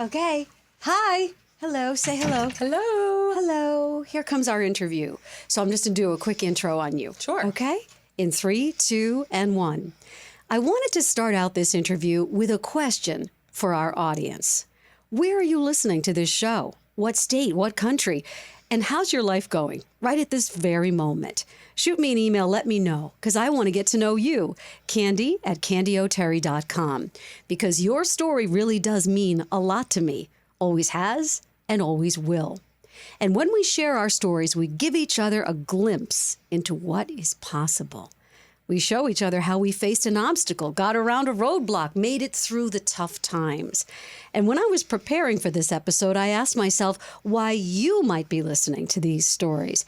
Okay. Hi. Hello. Say hello. Hello. Hello. Here comes our interview. So I'm just going to do a quick intro on you. Sure. Okay? In 3, 2, and 1. I wanted to start out this interview with a question for our audience. Where are you listening to this show? What state? What country? And how's your life going right at this very moment? Shoot me an email, let me know, because I want to get to know you. Candy@candyoterry.com. Because your story really does mean a lot to me. Always has and always will. And when we share our stories, we give each other a glimpse into what is possible. We show each other how we faced an obstacle, got around a roadblock, made it through the tough times. And when I was preparing for this episode, I asked myself why you might be listening to these stories.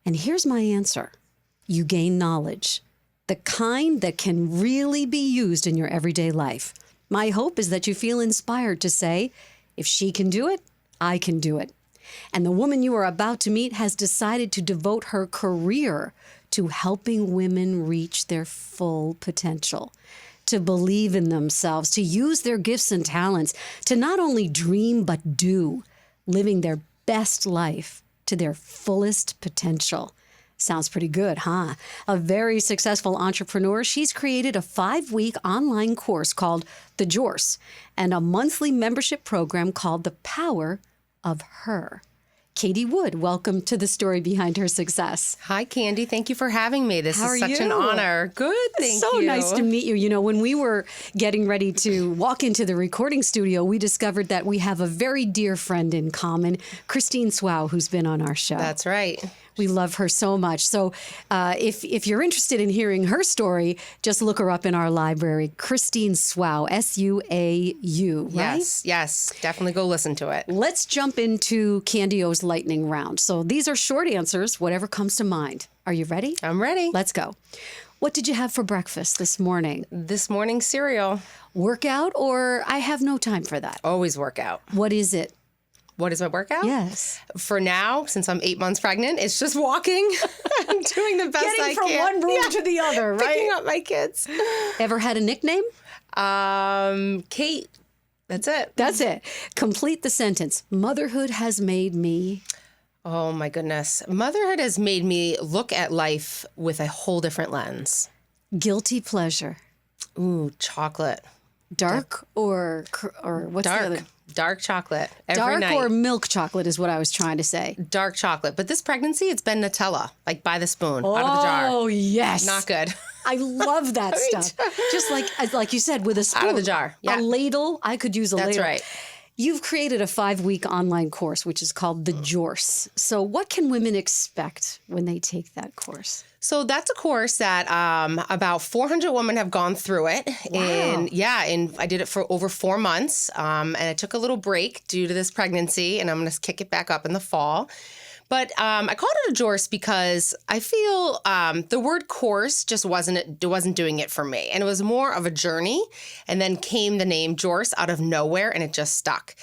And here's my answer. You gain knowledge, the kind that can really be used in your everyday life. My hope is that you feel inspired to say, if she can do it, I can do it. And the woman you are about to meet has decided to devote her career to helping women reach their full potential, to believe in themselves, to use their gifts and talents, to not only dream but do, living their best life to their fullest potential. Sounds pretty good, huh? A very successful entrepreneur, she's created a 5-week online course called The Jourse and a monthly membership program called The Power of Her. Katie Wood, welcome to the story behind her success. Hi, Candy. Thank you for having me. This How is are such you? an honor. Good, thank you. So nice to meet you. You know, when we were getting ready to walk into the recording studio, we discovered that we have a very dear friend in common, Christine Swow, who's been on our show. That's right. We love her so much. So if you're interested in hearing her story, just look her up in our library. Christine Swow, S-U-A-U, right? Yes. Definitely go listen to it. Let's jump into Candio's lightning round. So these are short answers, whatever comes to mind. Are you ready? I'm ready. Let's go. What did you have for breakfast this morning? This morning cereal. Workout or I have no time for that? Always work out. What is it? What is my workout? Yes. For now, since I'm 8 months pregnant, it's just walking. I'm doing the best I can. Getting from one room to the other, right? Picking up my kids. Ever had a nickname? Kate. That's it. That's it. Complete the sentence. Motherhood has made me... Oh, my goodness. Motherhood has made me look at life with a whole different lens. Guilty pleasure. Ooh, chocolate. Dark or what's the other? Dark chocolate every Dark night. or milk chocolate is what I was trying to say. Dark chocolate. But this pregnancy, it's been Nutella, like by the spoon, out of the jar. Oh, yes. Not good. I love that stuff. Just like you said, with a spoon. Out of the jar. Yeah. A ladle. I could use a ladle. That's right. You've created a 5-week online course, which is called The Jourse. So what can women expect when they take that course? So that's a course that about 400 women have gone through it. Wow. And I did it for over 4 months. And I took a little break due to this pregnancy, and I'm going to kick it back up in the fall. But I called it a Jourse because I feel the word course just wasn't doing it for me. And it was more of a journey. And then came the name Jourse out of nowhere, and it just stuck.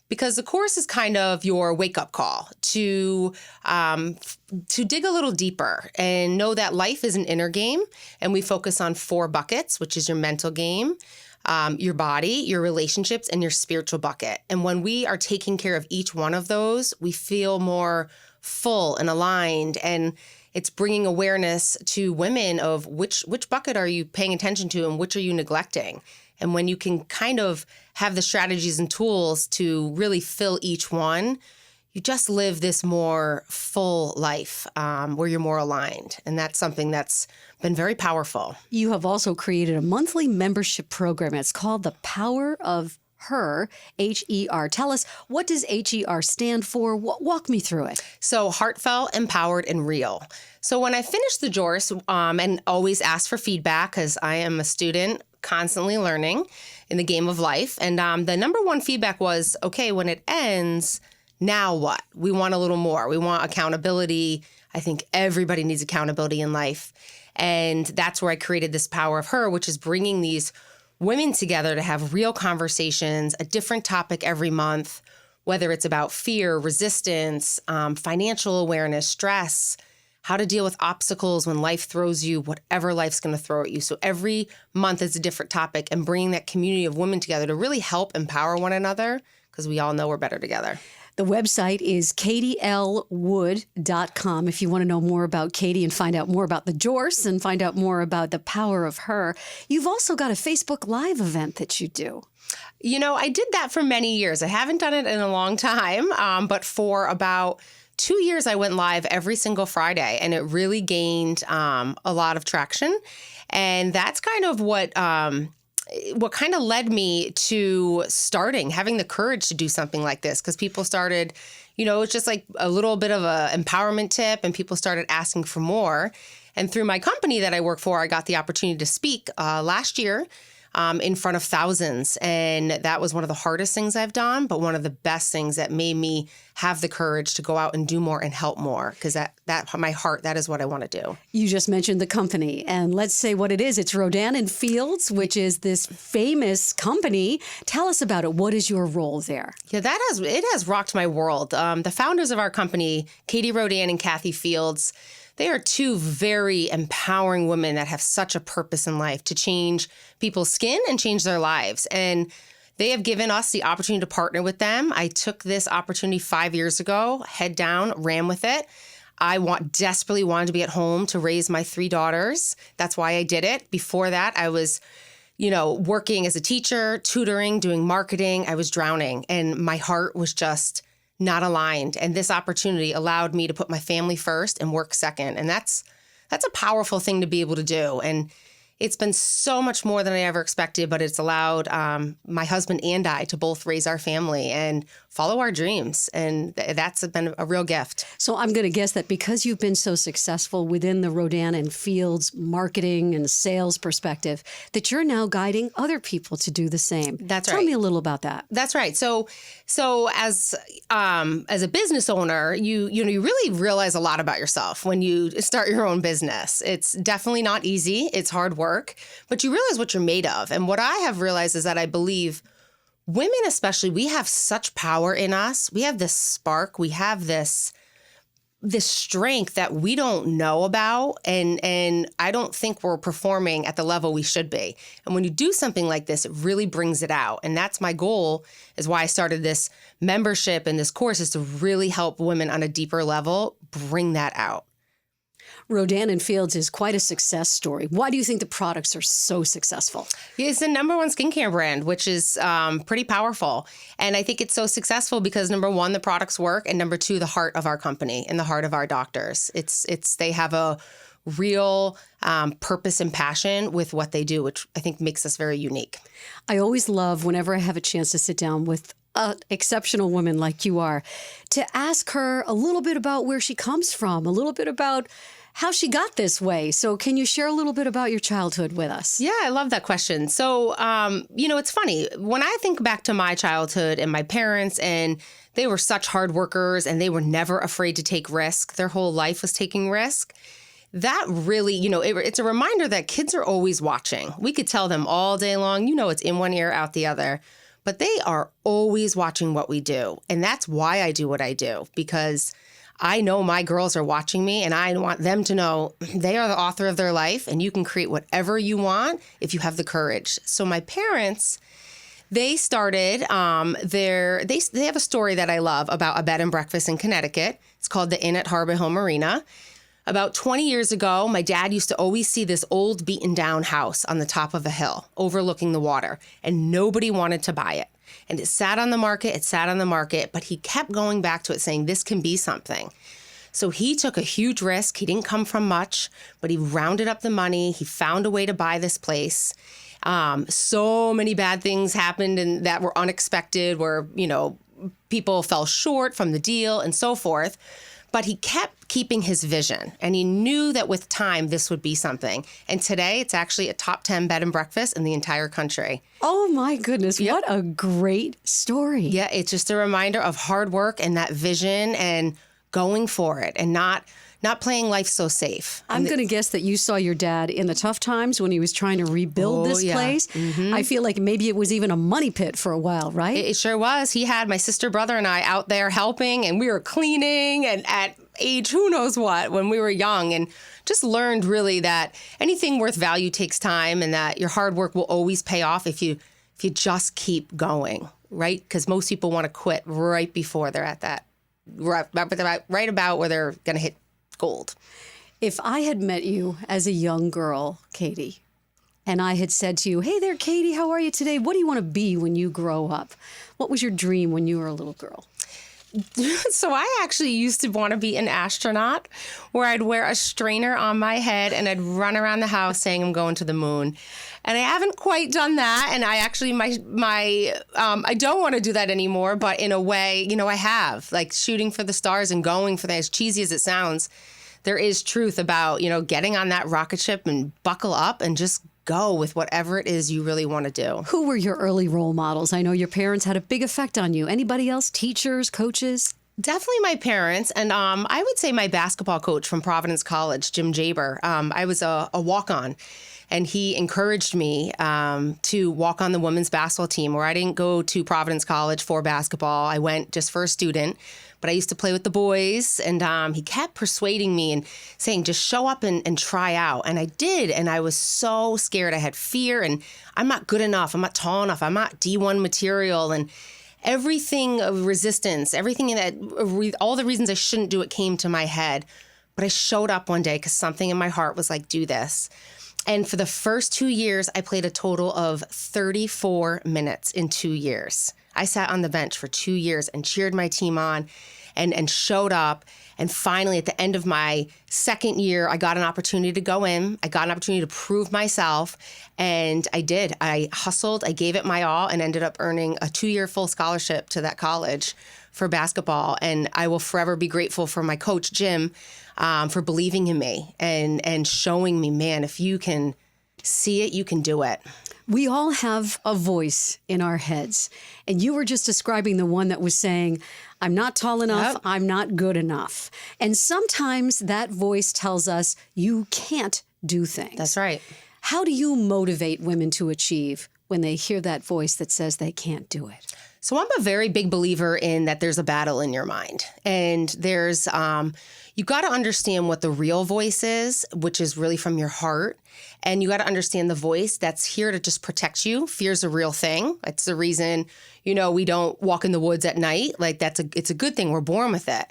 Because the course is kind of your wake-up call to dig a little deeper and know that life is an inner game. And we focus on 4 buckets, which is your mental game, your body, your relationships, and your spiritual bucket. And when we are taking care of each one of those, we feel more full and aligned, and it's bringing awareness to women of which bucket are you paying attention to and which are you neglecting. And when you can kind of have the strategies and tools to really fill each one, you just live this more full life where you're more aligned. And that's something that's been very powerful. You have also created a monthly membership program. It's called The Power of Her, H-E-R. Tell us, what does H-E-R stand for? Walk me through it. So heartfelt, empowered, and real. So when I finished the Jourse, and always ask for feedback because I am a student constantly learning in the game of life. And the number one feedback was, okay, when it ends, now what? We want a little more. We want accountability. I think everybody needs accountability in life. And that's where I created this Power of Her, which is bringing these women together to have real conversations, a different topic every month, whether it's about fear, resistance, financial awareness, stress, how to deal with obstacles when life throws you, whatever life's going to throw at you. So every month is a different topic, and bringing that community of women together to really help empower one another, because we all know we're better together. The website is katielwood.com if you want to know more about Katie and find out more about the Jorce and find out more about the power of her. You've also got a Facebook Live event that you do. I did that for many years. I haven't done it in a long time, but for about 2 years, I went live every single Friday, and it really gained a lot of traction. And that's kind of what kind of led me to having the courage to do something like this, because people started, it's just like a little bit of an empowerment tip, and people started asking for more. And through my company that I work for, I got the opportunity to speak last year in front of thousands. And that was one of the hardest things I've done, but one of the best things that made me have the courage to go out and do more and help more, because that my heart, that is what I want to do. You just mentioned the company, and let's say what it is. It's Rodan and Fields, which is this famous company. Tell us about it. What is your role there? Yeah, it has rocked my world. The founders of our company, Katie Rodan and Kathy Fields, they are two very empowering women that have such a purpose in life to change people's skin and change their lives. And they have given us the opportunity to partner with them. I took this opportunity 5 years ago, head down, ran with it. I desperately wanted to be at home to raise my 3 daughters. That's why I did it. Before that, I was, working as a teacher, tutoring, doing marketing. I was drowning, and my heart was just not aligned. And this opportunity allowed me to put my family first and work second. And that's a powerful thing to be able to do. And it's been so much more than I ever expected, but it's allowed my husband and I to both raise our family and follow our dreams. And that's been a real gift. So I'm going to guess that because you've been so successful within the Rodan and Fields marketing and sales perspective, that you're now guiding other people to do the same. That's right. Tell me a little about that. That's right. So as a business owner, you really realize a lot about yourself when you start your own business. It's definitely not easy. It's hard work, but you realize what you're made of. And what I have realized is that I believe women especially, we have such power in us. We have this spark. We have this strength that we don't know about. And I don't think we're performing at the level we should be. And when you do something like this, it really brings it out. And that's my goal, is why I started this membership and this course, is to really help women on a deeper level bring that out. Rodan and Fields is quite a success story. Why do you think the products are so successful? It's the #1 skincare brand, which is pretty powerful. And I think it's so successful because, #1, the products work, and #2, the heart of our company and the heart of our doctors. They have a real purpose and passion with what they do, which I think makes us very unique. I always love, whenever I have a chance to sit down with an exceptional woman like you are, to ask her a little bit about where she comes from, a little bit about how she got this way. So can you share a little bit about your childhood with us? Yeah, I love that question. So, it's funny. When I think back to my childhood and my parents, and they were such hard workers and they were never afraid to take risk. Their whole life was taking risk. That really, it's a reminder that kids are always watching. We could tell them all day long, it's in one ear, out the other. But they are always watching what we do. And that's why I do what I do, because I know my girls are watching me, and I want them to know they are the author of their life, and you can create whatever you want if you have the courage. So my parents, they started they have a story that I love about a bed and breakfast in Connecticut. It's called the Inn at Harbor Hill Marina. About 20 years ago, my dad used to always see this old beaten down house on the top of a hill overlooking the water, and nobody wanted to buy it. And it sat on the market, but he kept going back to it, saying, this can be something. So he took a huge risk. He didn't come from much, but he rounded up the money. He found a way to buy this place. So many bad things happened and that were unexpected, where, people fell short from the deal and so forth. But he kept keeping his vision, and he knew that with time, this would be something. And today, it's actually a top 10 bed and breakfast in the entire country. Oh, my goodness. Yep. What a great story. Yeah, it's just a reminder of hard work and that vision and going for it and not playing life so safe. I'm going to guess that you saw your dad in the tough times when he was trying to rebuild this place. Mm-hmm. I feel like maybe it was even a money pit for a while, right? It sure was. He had my sister, brother, and I out there helping, and we were cleaning, and at age who knows what when we were young, and just learned really that anything worth value takes time, and that your hard work will always pay off if you if you just keep going, right? Because most people want to quit right before they're at that, right about where they're going to hit gold. If I had met you as a young girl, Katie, and I had said to you, hey there, Katie, how are you today? What do you want to be when you grow up? What was your dream when you were a little girl? So I actually used to want to be an astronaut, where I'd wear a strainer on my head and I'd run around the house saying I'm going to the moon. And I haven't quite done that. And I actually, I don't want to do that anymore. But in a way, I have, like, shooting for the stars and going for that. As cheesy as it sounds, there is truth about, getting on that rocket ship and buckle up and just go with whatever it is you really want to do. Who were your early role models? I know your parents had a big effect on you. Anybody else? Teachers, coaches? Definitely my parents. And I would say my basketball coach from Providence College, Jim Jaber. I was a walk-on, and he encouraged me to walk on the women's basketball team, where I didn't go to Providence College for basketball. I went just for a student. But I used to play with the boys, and he kept persuading me and saying, just show up and try out. And I did, and I was so scared. I had fear, and I'm not good enough. I'm not tall enough. I'm not D1 material. And everything of resistance, everything all the reasons I shouldn't do it came to my head. But I showed up one day because something in my heart was like, do this. And for the first 2 years, I played a total of 34 minutes in 2 years. I sat on the bench for 2 years and cheered my team on and showed up. And finally, at the end of my second year, I got an opportunity to go in. I got an opportunity to prove myself. And I did. I hustled. I gave it my all and ended up earning a 2-year full scholarship to that college for basketball. And I will forever be grateful for my coach, Jim, for believing in me and showing me, man, if you can see it, you can do it. We all have a voice in our heads. And you were just describing the one that was saying, I'm not tall enough, Yep. I'm not good enough. And sometimes that voice tells us you can't do things. That's right. How do you motivate women to achieve when they hear that voice that says they can't do it? So I'm a very big believer in that there's a battle in your mind. And there's, you got to understand what the real voice is, which is really from your heart. And you got to understand the voice that's here to just protect you. Fear's a real thing. It's the reason, we don't walk in the woods at night. Like it's a good thing. We're born with it.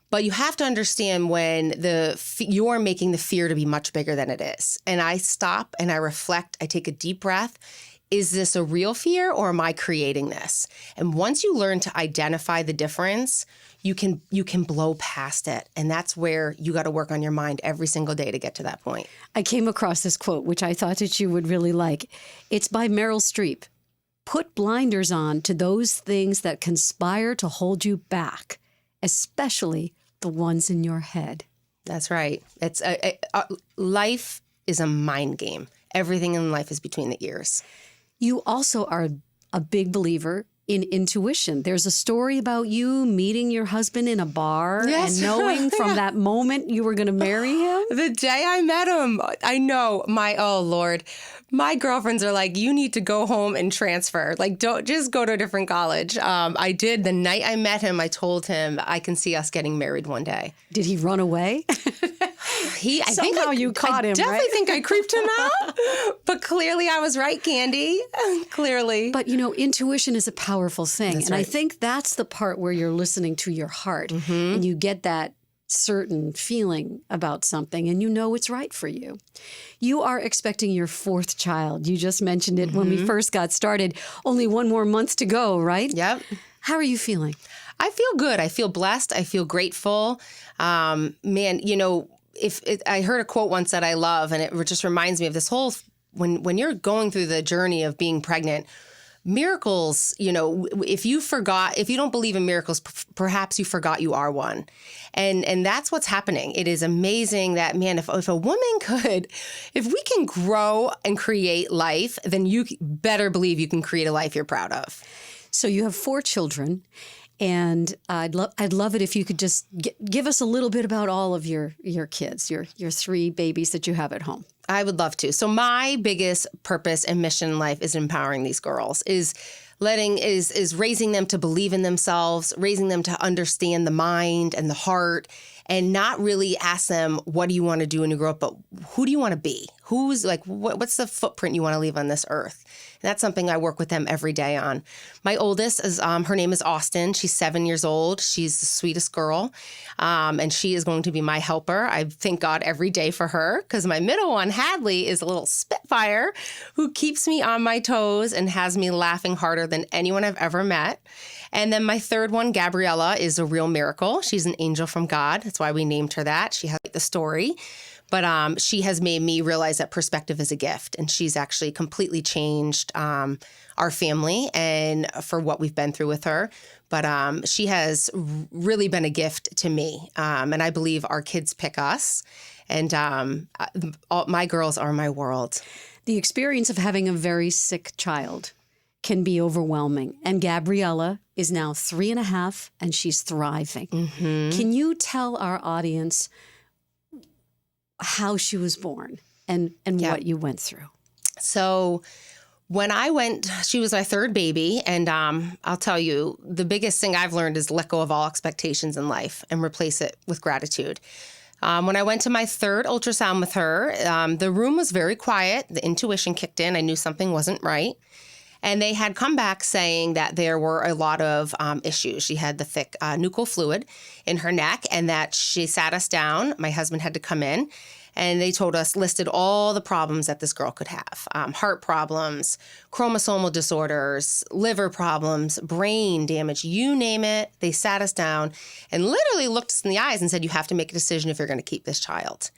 But you have to understand when you're making the fear to be much bigger than it is. And I stop and I reflect. I take a deep breath. Is this a real fear, or am I creating this? And once you learn to identify the difference, you can blow past it. And that's where you got to work on your mind every single day to get to that point. I came across this quote, which I thought that you would really like. It's by Meryl Streep. Put blinders on to those things that conspire to hold you back, especially the ones in your head. That's right. It's life is a mind game. Everything in life is between the ears. You also are a big believer in intuition. There's a story about you meeting your husband in a bar Yes. and knowing from that moment you were going to marry him. The day I met him, I know oh Lord, my girlfriends are like, you need to go home and transfer. Like, don't just go to a different college. I did. The night I met him, I told him I can see us getting married one day. Did he run away? Somehow you caught him, I definitely right? think I creeped him out, but clearly I was right, Candy. Clearly. But, intuition is a powerful thing. That's and I right. think that's the part where you're listening to your heart and you get that certain feeling about something and you know it's right for you. You are expecting your 4th child. You just mentioned it when we first got started. Only 1 more month to go, right? Yep. How are you feeling? I feel good. I feel blessed. I feel grateful. Man, I heard a quote once that I love, and it just reminds me of this whole, when you're going through the journey of being pregnant, miracles, if you don't believe in miracles, perhaps you forgot you are one. And that's what's happening. It is amazing that, man, if a woman if we can grow and create life, then you better believe you can create a life you're proud of. So you have 4 children. And I'd love it if you could just give us a little bit about all of your kids, your 3 babies that you have at home. I would love to. So my biggest purpose and mission in life is empowering these girls, is raising them to believe in themselves, raising them to understand the mind and the heart, and not really ask them, what do you want to do when you grow up, but who do you want to be? Who's like, what's the footprint you want to leave on this earth? And that's something I work with them every day on. My oldest is, her name is Austin. She's 7 years old. She's the sweetest girl. And she is going to be my helper. I thank God every day for her, because my middle one, Hadley, is a little spitfire who keeps me on my toes and has me laughing harder than anyone I've ever met. And then my third one, Gabriella, is a real miracle. She's an angel from God. That's why we named her that. She has the story. But she has made me realize that perspective is a gift. And she's actually completely changed our family and for what we've been through with her. But she has really been a gift to me. And I believe our kids pick us. And my girls are my world. The experience of having a very sick child can be overwhelming. And Gabriella is now 3.5 and she's thriving. Mm-hmm. Can you tell our audience how she was born and what you went through? So when I went, she was my third baby. And I'll tell you, the biggest thing I've learned is let go of all expectations in life and replace it with gratitude. When I went to my third ultrasound with her, the room was very quiet. The intuition kicked in. I knew something wasn't right. And they had come back saying that there were a lot of issues. She had the thick nuchal fluid in her neck, and that she sat us down. My husband had to come in, and they told us, listed all the problems that this girl could have. Heart problems, chromosomal disorders, liver problems, brain damage, you name it. They sat us down and literally looked us in the eyes and said, you have to make a decision if you're going to keep this child.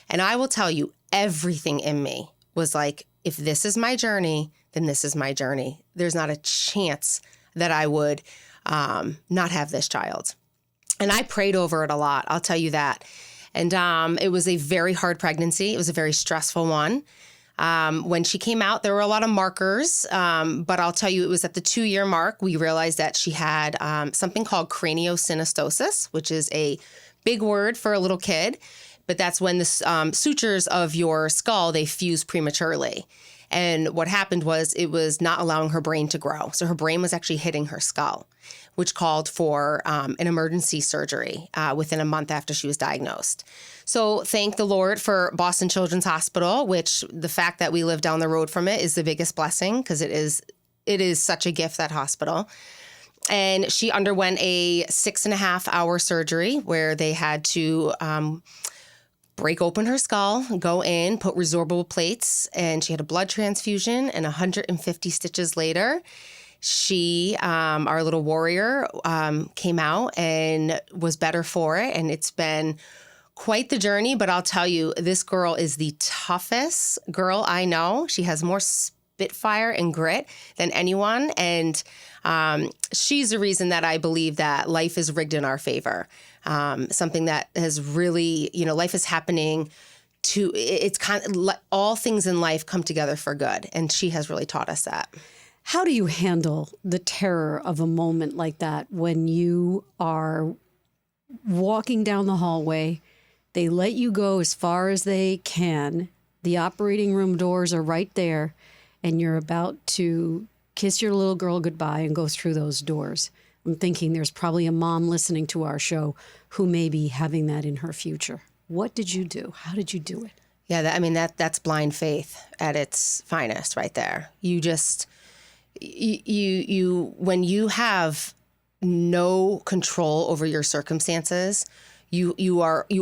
And I will tell you, everything in me was like, if this is my journey, then this is my journey. There's not a chance that I would not have this child. And I prayed over it a lot, I'll tell you that. And it was a very hard pregnancy. It was a very stressful one. When she came out, there were a lot of markers, but I'll tell you, it was at the 2-year mark, we realized that she had something called craniosynostosis, which is a big word for a little kid. But that's when the sutures of your skull, they fuse prematurely. And what happened was it was not allowing her brain to grow. So her brain was actually hitting her skull, which called for an emergency surgery within a month after she was diagnosed. So thank the Lord for Boston Children's Hospital, which the fact that we live down the road from it is the biggest blessing, because it is such a gift, that hospital. And she underwent a 6.5-hour surgery where they had to break open her skull, go in, put resorbable plates, and she had a blood transfusion. And 150 stitches later, she, our little warrior, came out and was better for it. And it's been quite the journey. But I'll tell you, this girl is the toughest girl I know. She has more spitfire and grit than anyone. And she's the reason that I believe that life is rigged in our favor. Something that has really, life is happening it's kind of all things in life come together for good. And she has really taught us that. How do you handle the terror of a moment like that when you are walking down the hallway, they let you go as far as they can, the operating room doors are right there, and you're about to kiss your little girl goodbye and go through those doors? I'm thinking there's probably a mom listening to our show who may be having that in her future. What did you do? How did you do it? Yeah, that's blind faith at its finest right there. You just, you when you have no control over your circumstances, you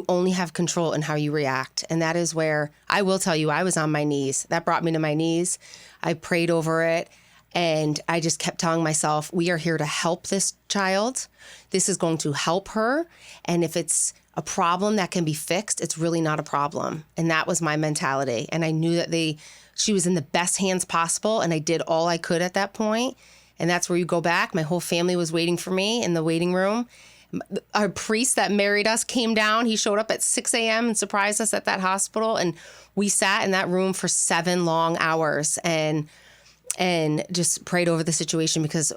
only have control in how you react. And that is where, I will tell you, I was on my knees. That brought me to my knees. I prayed over it. And I just kept telling myself, we are here to help this child. This is going to help her. And if it's a problem that can be fixed, it's really not a problem. And that was my mentality. And I knew that she was in the best hands possible. And I did all I could at that point. And that's where you go back. My whole family was waiting for me in the waiting room. Our priest that married us came down. He showed up at 6 a.m. and surprised us at that hospital. And we sat in that room for 7 long hours and just prayed over the situation, because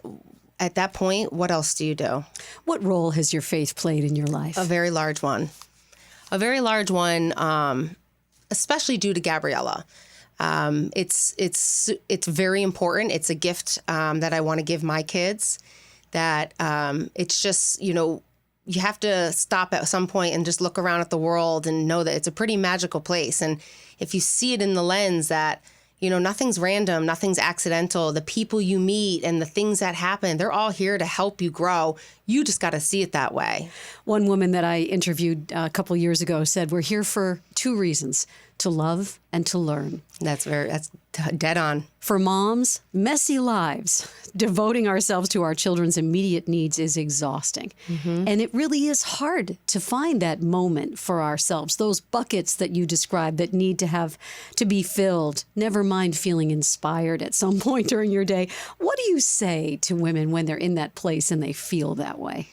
at that point, what else do you do? What role has your faith played in your life? A very large one. A very large one, especially due to Gabriella. It's very important. It's a gift that I want to give my kids, that it's just, you have to stop at some point and just look around at the world and know that it's a pretty magical place. And if you see it in the lens that, nothing's random, nothing's accidental, the people you meet and the things that happen, they're all here to help you grow. You just got to see it that way. One woman that I interviewed a couple years ago said, we're here for two reasons, to love and to learn. That's dead on. For moms, messy lives, devoting ourselves to our children's immediate needs is exhausting. And it really is hard to find that moment for ourselves, those buckets that you described that need to be filled, never mind feeling inspired at some point during your day. What do you say to women when they're in that place and they feel that way?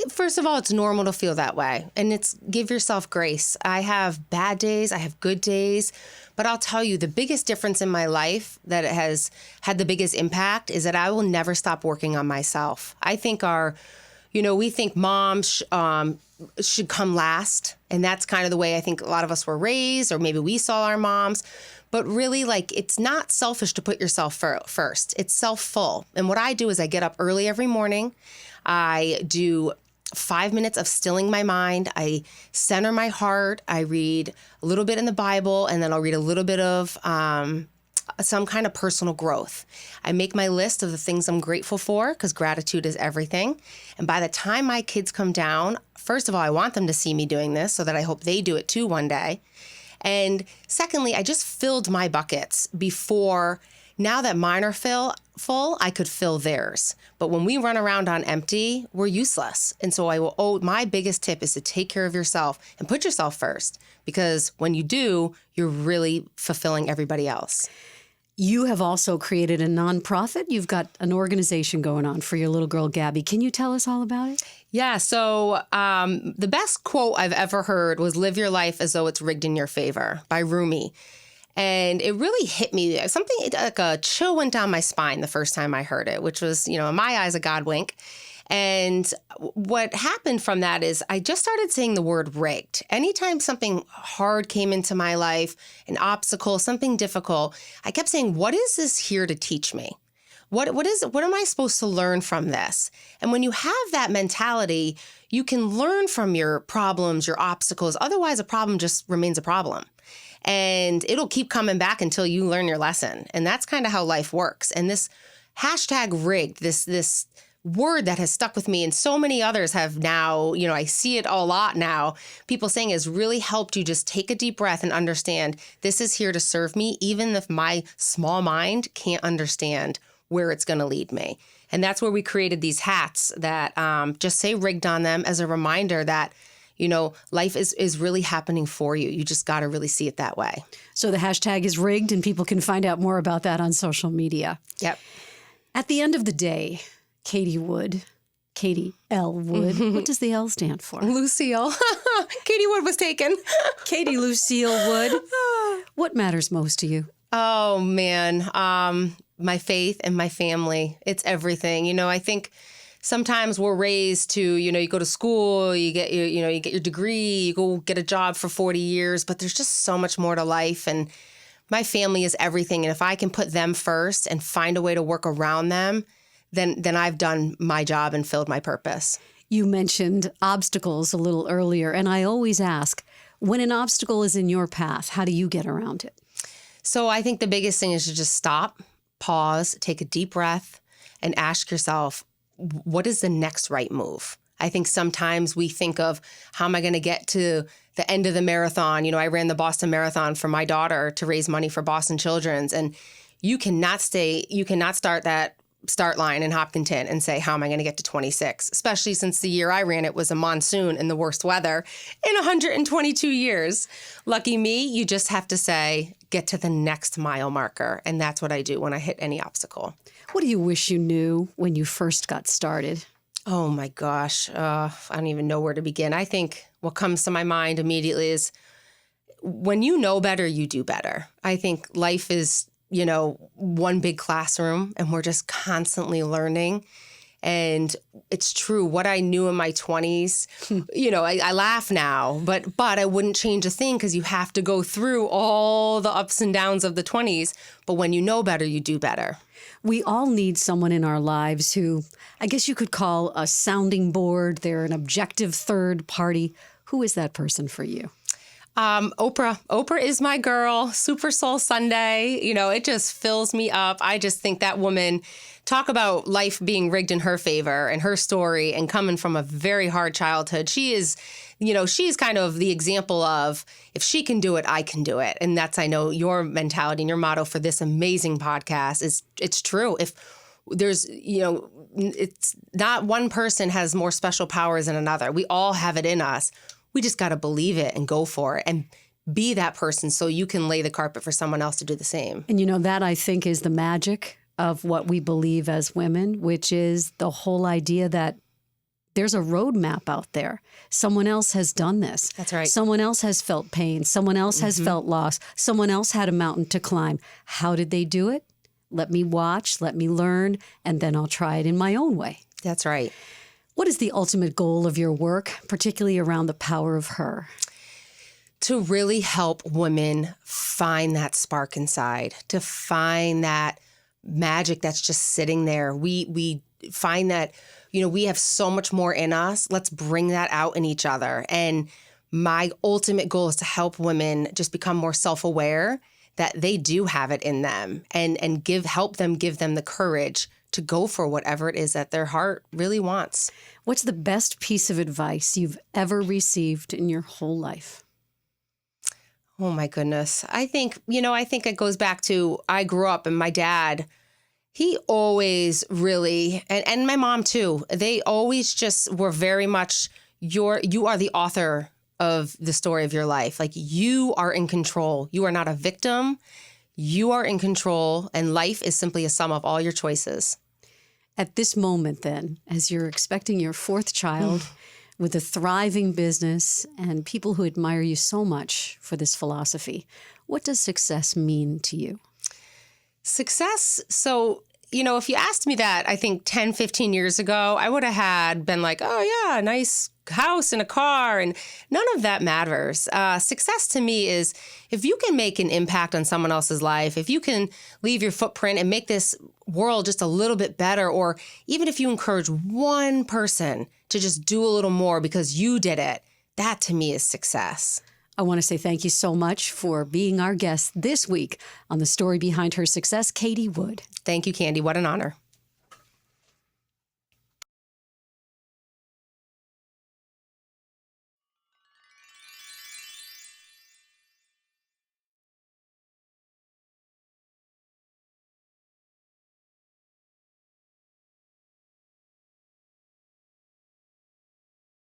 First of all, it's normal to feel that way, and give yourself grace. I have bad days, I have good days, but I'll tell you the biggest difference in my life that it has had the biggest impact is that I will never stop working on myself. I think we think moms should come last, and that's kind of the way I think a lot of us were raised, or maybe we saw our moms. But really, it's not selfish to put yourself first. It's self-full. And what I do is I get up early every morning. I do 5 minutes of stilling my mind. I center my heart. I read a little bit in the Bible, and then I'll read a little bit of some kind of personal growth. I make my list of the things I'm grateful for, because gratitude is everything. And by the time my kids come down, first of all, I want them to see me doing this so that I hope they do it too one day. And secondly, I just filled my buckets before. Now that mine are full, I could fill theirs. But when we run around on empty, we're useless. And so my biggest tip is to take care of yourself and put yourself first, because when you do, you're really fulfilling everybody else. You have also created a nonprofit. You've got an organization going on for your little girl, Gabby. Can you tell us all about it? Yeah. So the best quote I've ever heard was "Live your life as though it's rigged in your favor" by Rumi. And it really hit me. Something like a chill went down my spine the first time I heard it, which was, in my eyes, a God wink. And what happened from that is I just started saying the word rigged. Anytime something hard came into my life, an obstacle, something difficult, I kept saying, what is this here to teach me? What am I supposed to learn from this? And when you have that mentality, you can learn from your problems, your obstacles. Otherwise, a problem just remains a problem. And it'll keep coming back until you learn your lesson. And that's kind of how life works. And this #rigged, this word that has stuck with me, and so many others have now, I see it a lot now, people saying has really helped you just take a deep breath and understand this is here to serve me, even if my small mind can't understand where it's going to lead me. And that's where we created these hats that just say rigged on them as a reminder that, life is really happening for you. You just got to really see it that way. So the hashtag is rigged, and people can find out more about that on social media. Yep. At the end of the day, Katie L. Wood. What does the L stand for? Lucille. Katie Wood was taken. Katie Lucille Wood. What matters most to you? Oh, man. My faith and my family. It's everything. I think sometimes we're raised to, you go to school, you get your degree, you go get a job for 40 years, but there's just so much more to life. And my family is everything. And if I can put them first and find a way to work around them, then I've done my job and filled my purpose. You mentioned obstacles a little earlier, and I always ask, when an obstacle is in your path, how do you get around it? So I think the biggest thing is to just stop, pause, take a deep breath, and ask yourself, what is the next right move? I think sometimes we think of, how am I going to get to the end of the marathon? I ran the Boston Marathon for my daughter to raise money for Boston Children's. And you cannot start that start line in Hopkinton and say, how am I going to get to 26? Especially since the year I ran it was a monsoon and the worst weather in 122 years. Lucky me, you just have to say, get to the next mile marker. And that's what I do when I hit any obstacle. What do you wish you knew when you first got started? Oh my gosh. I don't even know where to begin. I think what comes to my mind immediately is when you know better, you do better. I think life is, one big classroom, and we're just constantly learning. And it's true. What I knew in my 20s, I laugh now, but I wouldn't change a thing because you have to go through all the ups and downs of the 20s. But when you know better, you do better. We all need someone in our lives who I guess you could call a sounding board. They're an objective third party. Who is that person for you? Oprah. Oprah is my girl. Super Soul Sunday. It just fills me up. I just think that woman, talk about life being rigged in her favor and her story and coming from a very hard childhood. She is, she's kind of the example of if she can do it, I can do it. And that's, I know, your mentality and your motto for this amazing podcast is it's true. If there's, it's not one person has more special powers than another. We all have it in us. We just got to believe it and go for it and be that person so you can lay the carpet for someone else to do the same. And that I think is the magic of what we believe as women, which is the whole idea that there's a roadmap out there. Someone else has done this. That's right. Someone else has felt pain. Someone else has felt loss. Someone else had a mountain to climb. How did they do it? Let me watch, let me learn, and then I'll try it in my own way. That's right. What is the ultimate goal of your work, particularly around the power of her? To really help women find that spark inside, to find that magic that's just sitting there. We find that, we have so much more in us. Let's bring that out in each other. And my ultimate goal is to help women just become more self-aware that they do have it in them and help them give them the courage to go for whatever it is that their heart really wants. What's the best piece of advice you've ever received in your whole life? Oh my goodness. I think it goes back to I grew up and my dad, he always really, and my mom too, they always just were very much, you are the author of the story of your life. Like you are in control. You are not a victim. You are in control, and life is simply a sum of all your choices. At this moment, then, as you're expecting your fourth child with a thriving business and people who admire you so much for this philosophy, what does success mean to you? Success. So, if you asked me that, I think 10, 15 years ago, I would have been like, oh yeah, nice house and a car, and none of that matters. Success to me is if you can make an impact on someone else's life, if you can leave your footprint and make this world just a little bit better, or even if you encourage one person to just do a little more because you did it, that to me is success. I want to say thank you so much for being our guest this week on The Story Behind Her Success, Katie Wood. Thank you, Candy. What an honor.